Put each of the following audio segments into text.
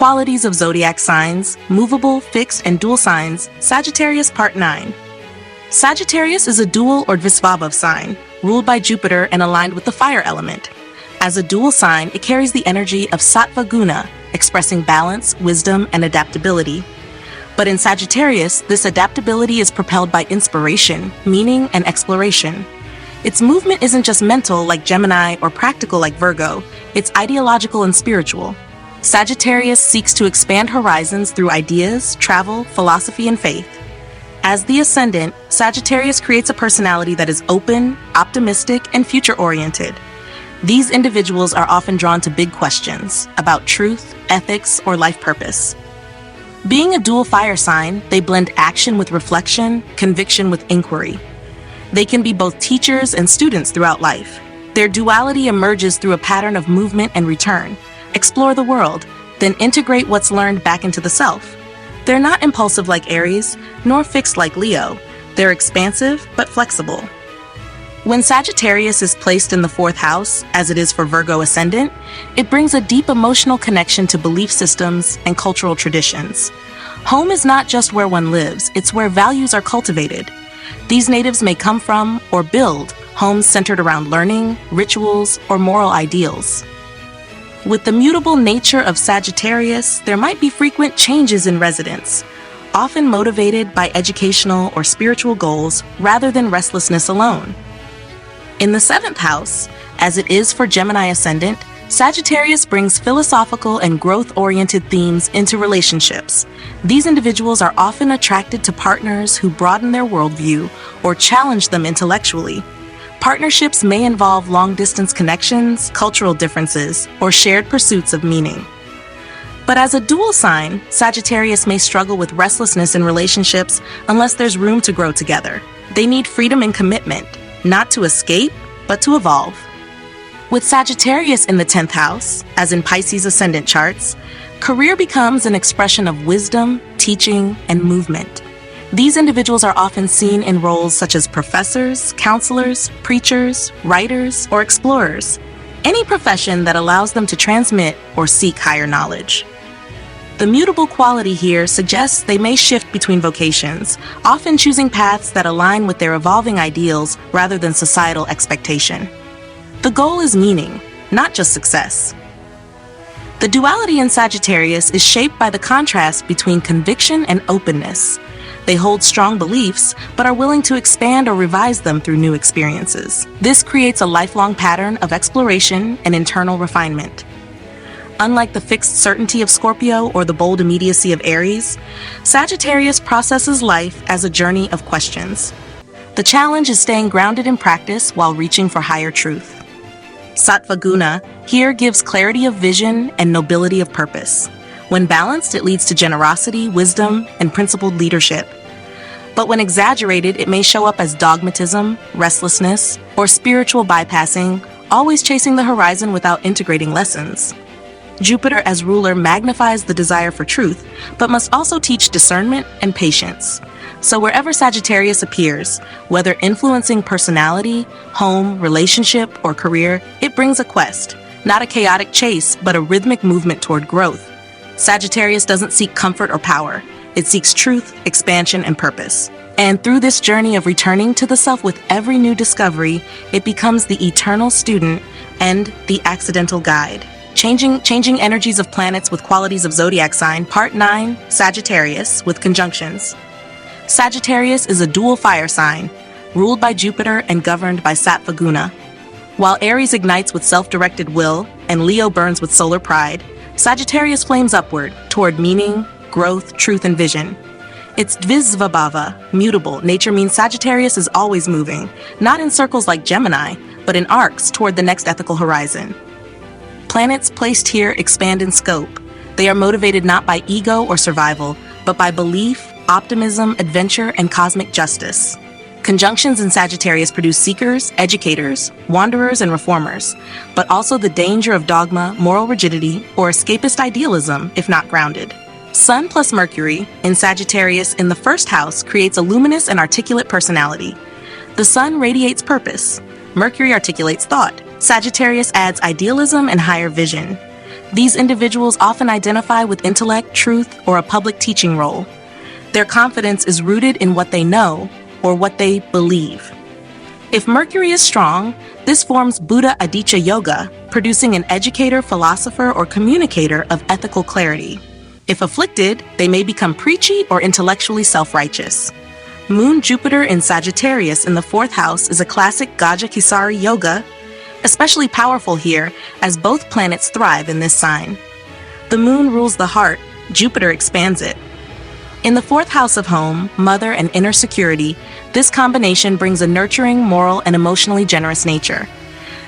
Qualities of zodiac signs: movable, fixed, and dual signs. Sagittarius Part 9. Sagittarius is a dual or Dwiswabhava sign, ruled by Jupiter and aligned with the fire element. As a dual sign, it carries the energy of Sattva Guna, expressing balance, wisdom, and adaptability. But in Sagittarius, this adaptability is propelled by inspiration, meaning, and exploration. Its movement isn't just mental like Gemini or practical like Virgo, it's ideological and spiritual. Sagittarius seeks to expand horizons through ideas, travel, philosophy, and faith. As the ascendant, Sagittarius creates a personality that is open, optimistic, and future-oriented. These individuals are often drawn to big questions about truth, ethics, or life purpose. Being a dual fire sign, they blend action with reflection, conviction with inquiry. They can be both teachers and students throughout life. Their duality emerges through a pattern of movement and return. Explore the world, then integrate what's learned back into the self. They're not impulsive like Aries, nor fixed like Leo. They're expansive, but flexible. When Sagittarius is placed in the 4th house, as it is for Virgo ascendant, it brings a deep emotional connection to belief systems and cultural traditions. Home is not just where one lives, it's where values are cultivated. These natives may come from or build homes centered around learning, rituals, or moral ideals. With the mutable nature of Sagittarius, there might be frequent changes in residence, often motivated by educational or spiritual goals rather than restlessness alone. In the 7th house, as it is for Gemini ascendant, Sagittarius brings philosophical and growth-oriented themes into relationships. These individuals are often attracted to partners who broaden their worldview or challenge them intellectually. Partnerships may involve long-distance connections, cultural differences, or shared pursuits of meaning. But as a dual sign, Sagittarius may struggle with restlessness in relationships unless there's room to grow together. They need freedom and commitment, not to escape, but to evolve. With Sagittarius in the 10th house, as in Pisces ascendant charts, career becomes an expression of wisdom, teaching, and movement. These individuals are often seen in roles such as professors, counselors, preachers, writers, or explorers, any profession that allows them to transmit or seek higher knowledge. The mutable quality here suggests they may shift between vocations, often choosing paths that align with their evolving ideals rather than societal expectation. The goal is meaning, not just success. The duality in Sagittarius is shaped by the contrast between conviction and openness. They hold strong beliefs, but are willing to expand or revise them through new experiences. This creates a lifelong pattern of exploration and internal refinement. Unlike the fixed certainty of Scorpio or the bold immediacy of Aries, Sagittarius processes life as a journey of questions. The challenge is staying grounded in practice while reaching for higher truth. Sattva Guna here gives clarity of vision and nobility of purpose. When balanced, it leads to generosity, wisdom, and principled leadership. But when exaggerated, it may show up as dogmatism, restlessness, or spiritual bypassing, always chasing the horizon without integrating lessons. Jupiter as ruler magnifies the desire for truth, but must also teach discernment and patience. So wherever Sagittarius appears, whether influencing personality, home, relationship, or career, it brings a quest, not a chaotic chase, but a rhythmic movement toward growth. Sagittarius doesn't seek comfort or power. It seeks truth, expansion, and purpose. And through this journey of returning to the self with every new discovery, it becomes the eternal student and the accidental guide. Changing energies of planets with qualities of zodiac sign, Part 9, Sagittarius, with conjunctions. Sagittarius is a dual fire sign, ruled by Jupiter and governed by Sattva Guna. While Aries ignites with self-directed will and Leo burns with solar pride, Sagittarius flames upward toward meaning, growth, truth, and vision. It's Dwiswabhava, mutable. Nature means Sagittarius is always moving, not in circles like Gemini, but in arcs toward the next ethical horizon. Planets placed here expand in scope. They are motivated not by ego or survival, but by belief, optimism, adventure, and cosmic justice. Conjunctions in Sagittarius produce seekers, educators, wanderers, and reformers, but also the danger of dogma, moral rigidity, or escapist idealism if not grounded. Sun plus Mercury in Sagittarius in the 1st house creates a luminous and articulate personality. The Sun radiates purpose. Mercury articulates thought. Sagittarius adds idealism and higher vision. These individuals often identify with intellect, truth, or a public teaching role. Their confidence is rooted in what they know or what they believe. If Mercury is strong, this forms Buddha Aditya Yoga, producing an educator, philosopher, or communicator of ethical clarity. If afflicted, they may become preachy or intellectually self-righteous. Moon Jupiter in Sagittarius in the 4th house is a classic Gaja Kisari yoga, especially powerful here as both planets thrive in this sign. The moon rules the heart, Jupiter expands it. In the 4th house of home, mother, and inner security, this combination brings a nurturing, moral, and emotionally generous nature.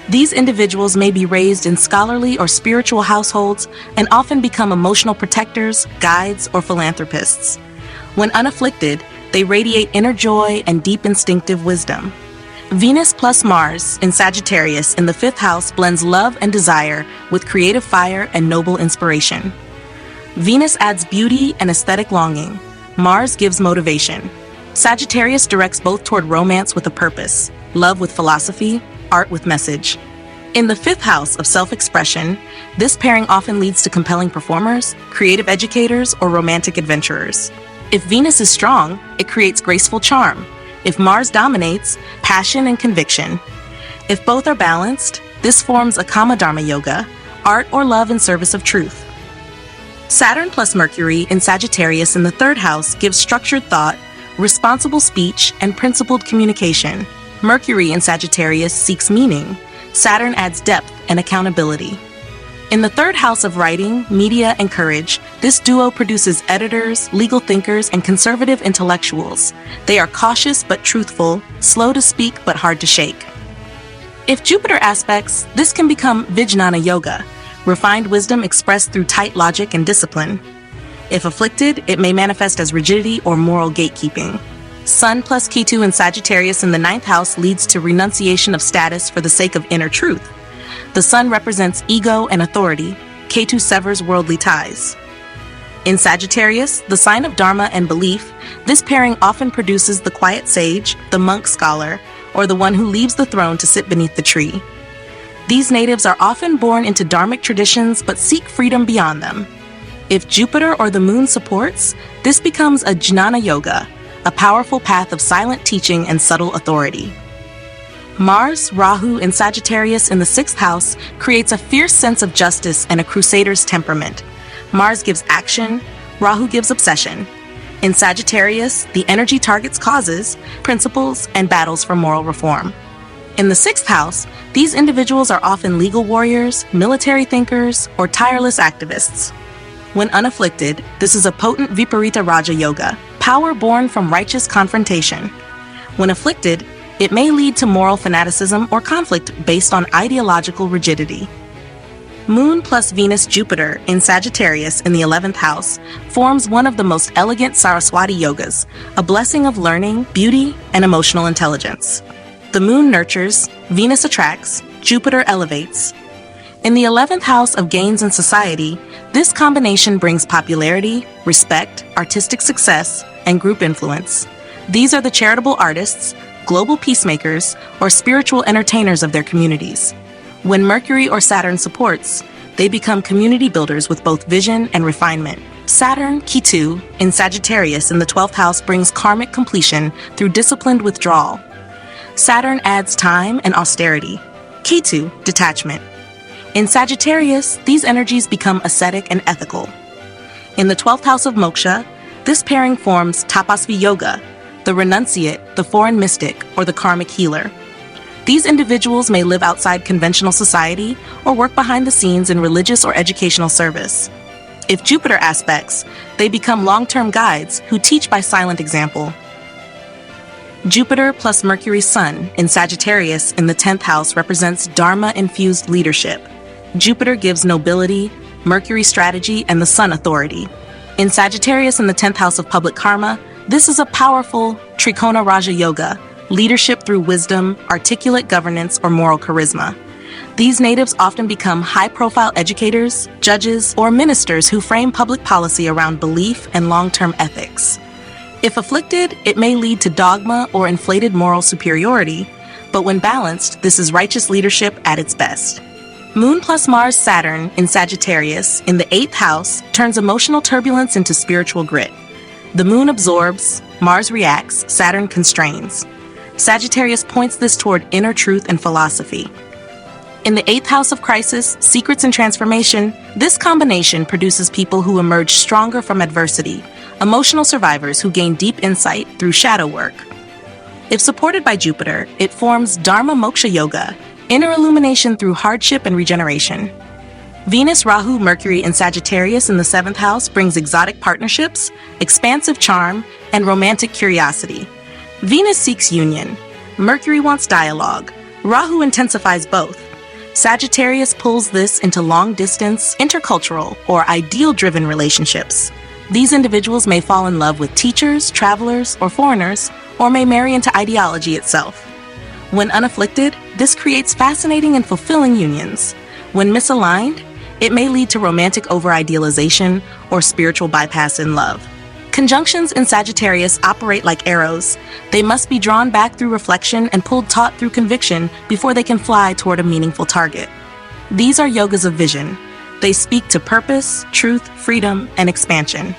These individuals may be raised in scholarly or spiritual households and often become emotional protectors, guides, or philanthropists. When unafflicted, they radiate inner joy and deep instinctive wisdom. Venus plus Mars in Sagittarius in the 5th house blends love and desire with creative fire and noble inspiration. Venus adds beauty and aesthetic longing. Mars gives motivation. Sagittarius directs both toward romance with a purpose, love with philosophy, art with message. In the 5th house of self-expression, this pairing often leads to compelling performers, creative educators, or romantic adventurers. If Venus is strong, it creates graceful charm. If Mars dominates, passion and conviction. If both are balanced, this forms a Kamadharma yoga, art or love in service of truth. Saturn plus Mercury in Sagittarius in the 3rd house gives structured thought, responsible speech, and principled communication. Mercury in Sagittarius seeks meaning. Saturn adds depth and accountability. In the 3rd house of writing, media, and courage, this duo produces editors, legal thinkers, and conservative intellectuals. They are cautious but truthful, slow to speak but hard to shake. If Jupiter aspects, this can become Vijnana Yoga, refined wisdom expressed through tight logic and discipline. If afflicted, it may manifest as rigidity or moral gatekeeping. Sun plus Ketu in Sagittarius in the 9th house leads to renunciation of status for the sake of inner truth. The Sun represents ego and authority. Ketu severs worldly ties. In Sagittarius, the sign of Dharma and belief, this pairing often produces the quiet sage, the monk scholar, or the one who leaves the throne to sit beneath the tree. These natives are often born into dharmic traditions but seek freedom beyond them. If Jupiter or the moon supports, this becomes a Jnana Yoga, a powerful path of silent teaching and subtle authority. Mars, Rahu, in Sagittarius in the 6th house creates a fierce sense of justice and a crusader's temperament. Mars gives action, Rahu gives obsession. In Sagittarius, the energy targets causes, principles, and battles for moral reform. In the 6th house, these individuals are often legal warriors, military thinkers, or tireless activists. When unafflicted, this is a potent Viparita Raja Yoga, power born from righteous confrontation. When afflicted, it may lead to moral fanaticism or conflict based on ideological rigidity. Moon plus Venus Jupiter in Sagittarius in the 11th house forms one of the most elegant Saraswati yogas, a blessing of learning, beauty, and emotional intelligence. The moon nurtures, Venus attracts, Jupiter elevates. In the 11th house of gains in society, this combination brings popularity, respect, artistic success, and group influence. These are the charitable artists, global peacemakers, or spiritual entertainers of their communities. When Mercury or Saturn supports, they become community builders with both vision and refinement. Saturn, Ketu, in Sagittarius in the 12th house brings karmic completion through disciplined withdrawal. Saturn adds time and austerity. Ketu, detachment. In Sagittarius, these energies become ascetic and ethical. In the 12th house of Moksha, this pairing forms Tapasvi Yoga, the renunciate, the foreign mystic, or the karmic healer. These individuals may live outside conventional society or work behind the scenes in religious or educational service. If Jupiter aspects, they become long-term guides who teach by silent example. Jupiter plus Mercury Sun in Sagittarius in the 10th house represents Dharma-infused leadership. Jupiter gives nobility, Mercury strategy, and the Sun authority. In Sagittarius in the 10th house of public karma, this is a powerful Trikona Raja Yoga, leadership through wisdom, articulate governance, or moral charisma. These natives often become high-profile educators, judges, or ministers who frame public policy around belief and long-term ethics. If afflicted, it may lead to dogma or inflated moral superiority, but when balanced, this is righteous leadership at its best. Moon plus Mars Saturn in Sagittarius in the 8th house turns emotional turbulence into spiritual grit. The moon absorbs, Mars reacts, Saturn constrains. Sagittarius points this toward inner truth and philosophy. In the 8th house of crisis, secrets and transformation, this combination produces people who emerge stronger from adversity, emotional survivors who gain deep insight through shadow work. If supported by Jupiter, it forms Dharma Moksha Yoga, inner illumination through hardship and regeneration. Venus, Rahu, Mercury, and Sagittarius in the 7th house brings exotic partnerships, expansive charm, and romantic curiosity. Venus seeks union. Mercury wants dialogue. Rahu intensifies both. Sagittarius pulls this into long-distance, intercultural, or ideal-driven relationships. These individuals may fall in love with teachers, travelers, or foreigners, or may marry into ideology itself. When unafflicted, this creates fascinating and fulfilling unions. When misaligned, it may lead to romantic over-idealization or spiritual bypass in love. Conjunctions in Sagittarius operate like arrows. They must be drawn back through reflection and pulled taut through conviction before they can fly toward a meaningful target. These are yogas of vision. They speak to purpose, truth, freedom, and expansion.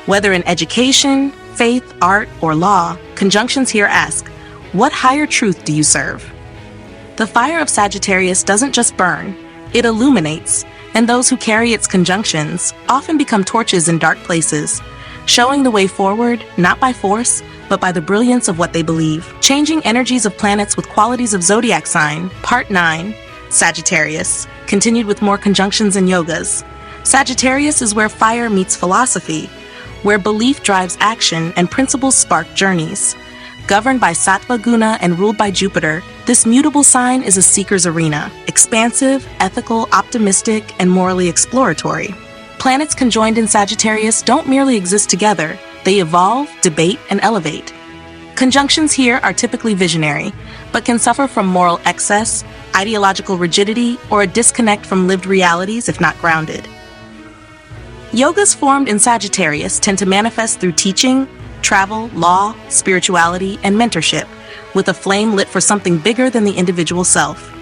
Whether in education, faith, art, or law, conjunctions here ask, what higher truth do you serve? The fire of Sagittarius doesn't just burn, it illuminates, and those who carry its conjunctions often become torches in dark places, showing the way forward not by force, but by the brilliance of what they believe. Changing energies of planets with qualities of Zodiac sign, Part 9, Sagittarius, continued with more conjunctions and yogas. Sagittarius is where fire meets philosophy, where belief drives action and principles spark journeys. Governed by Sattva Guna and ruled by Jupiter, this mutable sign is a seeker's arena, expansive, ethical, optimistic, and morally exploratory. Planets conjoined in Sagittarius don't merely exist together, they evolve, debate, and elevate. Conjunctions here are typically visionary, but can suffer from moral excess, ideological rigidity, or a disconnect from lived realities if not grounded. Yogas formed in Sagittarius tend to manifest through teaching, travel, law, spirituality, and mentorship, with a flame lit for something bigger than the individual self.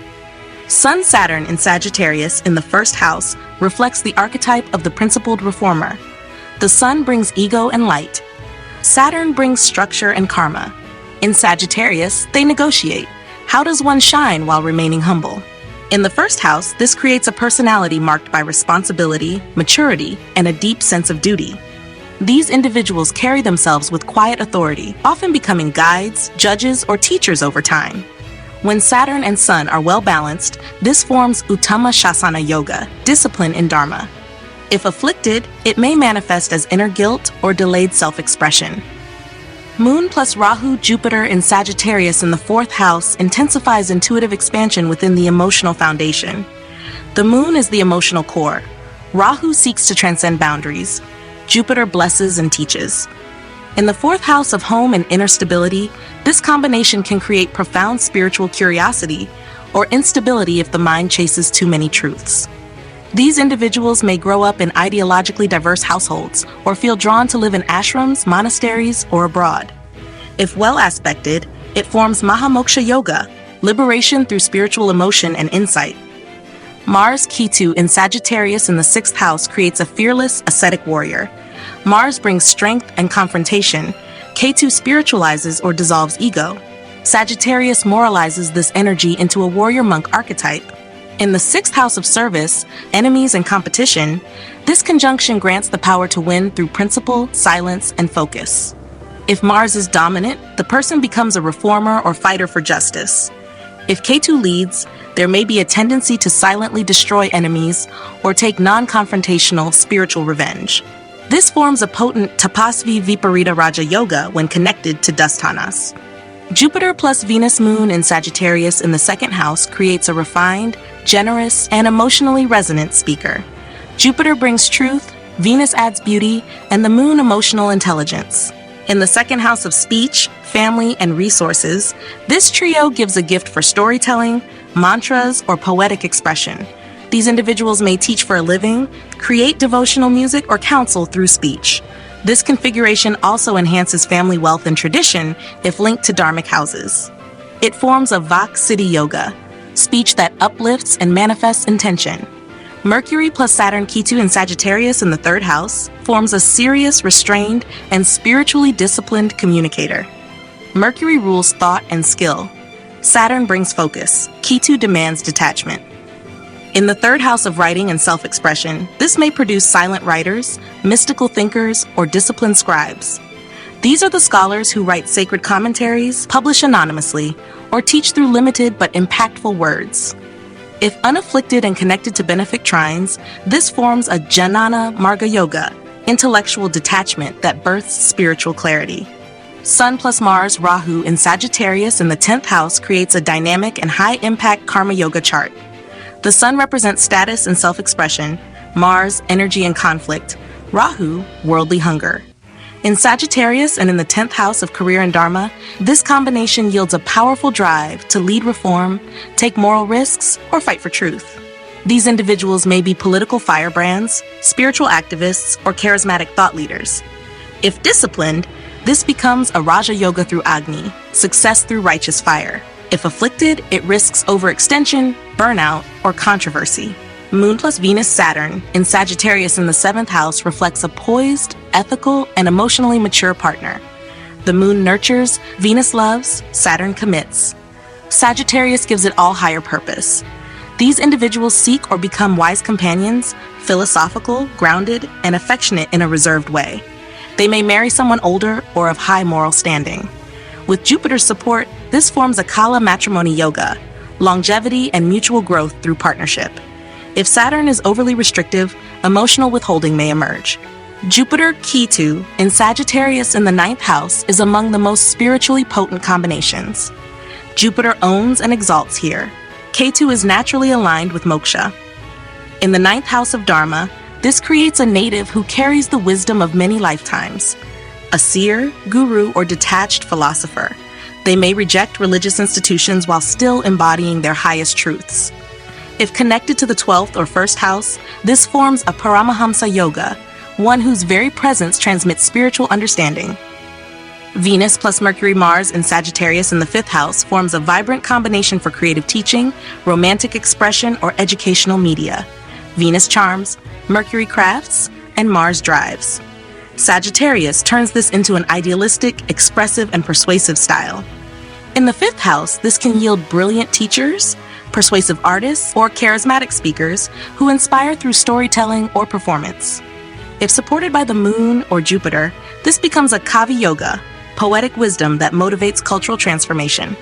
Sun-Saturn in Sagittarius in the 1st house reflects the archetype of the principled reformer. The Sun brings ego and light. Saturn brings structure and karma. In Sagittarius, they negotiate. How does one shine while remaining humble? In the 1st house, this creates a personality marked by responsibility, maturity, and a deep sense of duty. These individuals carry themselves with quiet authority, often becoming guides, judges, or teachers over time. When Saturn and Sun are well balanced, this forms Uttama Shasana Yoga, discipline in Dharma. If afflicted, it may manifest as inner guilt or delayed self-expression. Moon plus Rahu Jupiter in Sagittarius in the 4th house intensifies intuitive expansion within the emotional foundation. The moon is the emotional core. Rahu seeks to transcend boundaries. Jupiter blesses and teaches. In the 4th house of home and inner stability, this combination can create profound spiritual curiosity or instability if the mind chases too many truths. These individuals may grow up in ideologically diverse households or feel drawn to live in ashrams, monasteries, or abroad. If well aspected, it forms Mahamoksha Yoga, liberation through spiritual emotion and insight. Mars Ketu in Sagittarius in the 6th house creates a fearless, ascetic warrior. Mars brings strength and confrontation. Ketu spiritualizes or dissolves ego. Sagittarius moralizes this energy into a warrior monk archetype. In the 6th house of service, enemies and competition, this conjunction grants the power to win through principle, silence, and focus. If Mars is dominant, the person becomes a reformer or fighter for justice. If Ketu leads, there may be a tendency to silently destroy enemies or take non-confrontational spiritual revenge. This forms a potent Tapasvi Viparita Raja Yoga when connected to Dasthanas. Jupiter plus Venus Moon in Sagittarius in the 2nd house creates a refined, generous, and emotionally resonant speaker. Jupiter brings truth, Venus adds beauty, and the Moon emotional intelligence. In the 2nd house of speech, family, and resources, this trio gives a gift for storytelling, mantras, or poetic expression. These individuals may teach for a living, create devotional music, or counsel through speech. This configuration also enhances family wealth and tradition if linked to dharmic houses. It forms a Vak Siddhi Yoga. speech that uplifts and manifests intention. Mercury plus Saturn Ketu in Sagittarius in the third house forms a serious, restrained, and spiritually disciplined communicator. Mercury rules thought and skill. Saturn brings focus. Ketu demands detachment. In the third house of writing and self-expression, this may produce silent writers, mystical thinkers, or disciplined scribes. These are the scholars who write sacred commentaries, publish anonymously, or teach through limited but impactful words. If unafflicted and connected to benefic trines, this forms a Jnana Marga Yoga, intellectual detachment that births spiritual clarity. Sun plus Mars Rahu in Sagittarius in the 10th house creates a dynamic and high-impact karma yoga chart. The Sun represents status and self-expression, Mars, energy and conflict, Rahu, worldly hunger. In Sagittarius and in the 10th house of career and dharma, this combination yields a powerful drive to lead reform, take moral risks, or fight for truth. These individuals may be political firebrands, spiritual activists, or charismatic thought leaders. If disciplined, this becomes a Raja Yoga through Agni, success through righteous fire. If afflicted, it risks overextension, burnout, or controversy. Moon plus Venus Saturn in Sagittarius in the 7th house reflects a poised, ethical, and emotionally mature partner. The moon nurtures, Venus loves, Saturn commits. Sagittarius gives it all higher purpose. These individuals seek or become wise companions, philosophical, grounded, and affectionate in a reserved way. They may marry someone older or of high moral standing. With Jupiter's support, this forms a Kala matrimony yoga, longevity and mutual growth through partnership. If Saturn is overly restrictive, emotional withholding may emerge. Jupiter Ketu in Sagittarius in the 9th house is among the most spiritually potent combinations. Jupiter owns and exalts here. Ketu is naturally aligned with moksha. In the 9th house of Dharma, this creates a native who carries the wisdom of many lifetimes. A seer, guru, or detached philosopher. They may reject religious institutions while still embodying their highest truths. If connected to the 12th or 1st house, this forms a Paramahamsa Yoga, one whose very presence transmits spiritual understanding. Venus plus Mercury Mars in Sagittarius in the 5th house forms a vibrant combination for creative teaching, romantic expression, or educational media. Venus charms, Mercury crafts, and Mars drives. Sagittarius turns this into an idealistic, expressive, and persuasive style. In the 5th house, this can yield brilliant teachers, persuasive artists, or charismatic speakers who inspire through storytelling or performance. If supported by the moon or Jupiter, this becomes a Kavi Yoga, poetic wisdom that motivates cultural transformation.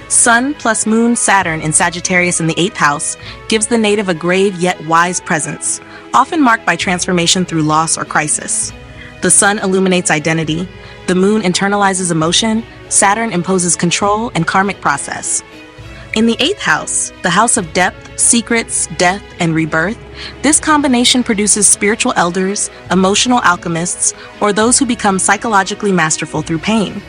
Sun plus Moon Saturn in Sagittarius in the 8th house gives the native a grave yet wise presence, often marked by transformation through loss or crisis. The Sun illuminates identity, the Moon internalizes emotion, Saturn imposes control and karmic process. In the 8th house, the house of depth, secrets, death, and rebirth, this combination produces spiritual elders, emotional alchemists, or those who become psychologically masterful through pain.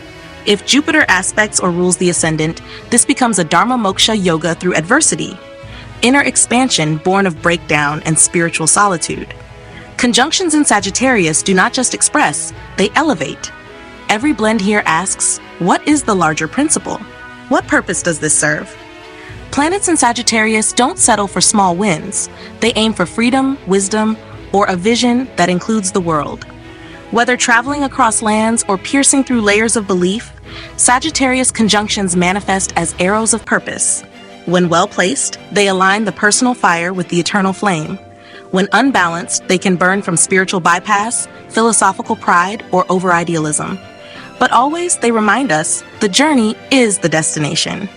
If Jupiter aspects or rules the ascendant, this becomes a Dharma Moksha Yoga through adversity, inner expansion born of breakdown and spiritual solitude. Conjunctions in Sagittarius do not just express, they elevate. Every blend here asks, what is the larger principle? What purpose does this serve? Planets in Sagittarius don't settle for small wins. They aim for freedom, wisdom, or a vision that includes the world. Whether traveling across lands or piercing through layers of belief, Sagittarius conjunctions manifest as arrows of purpose. When well placed, they align the personal fire with the eternal flame. When unbalanced, they can burn from spiritual bypass, philosophical pride, or over-idealism. But always, they remind us, the journey is the destination.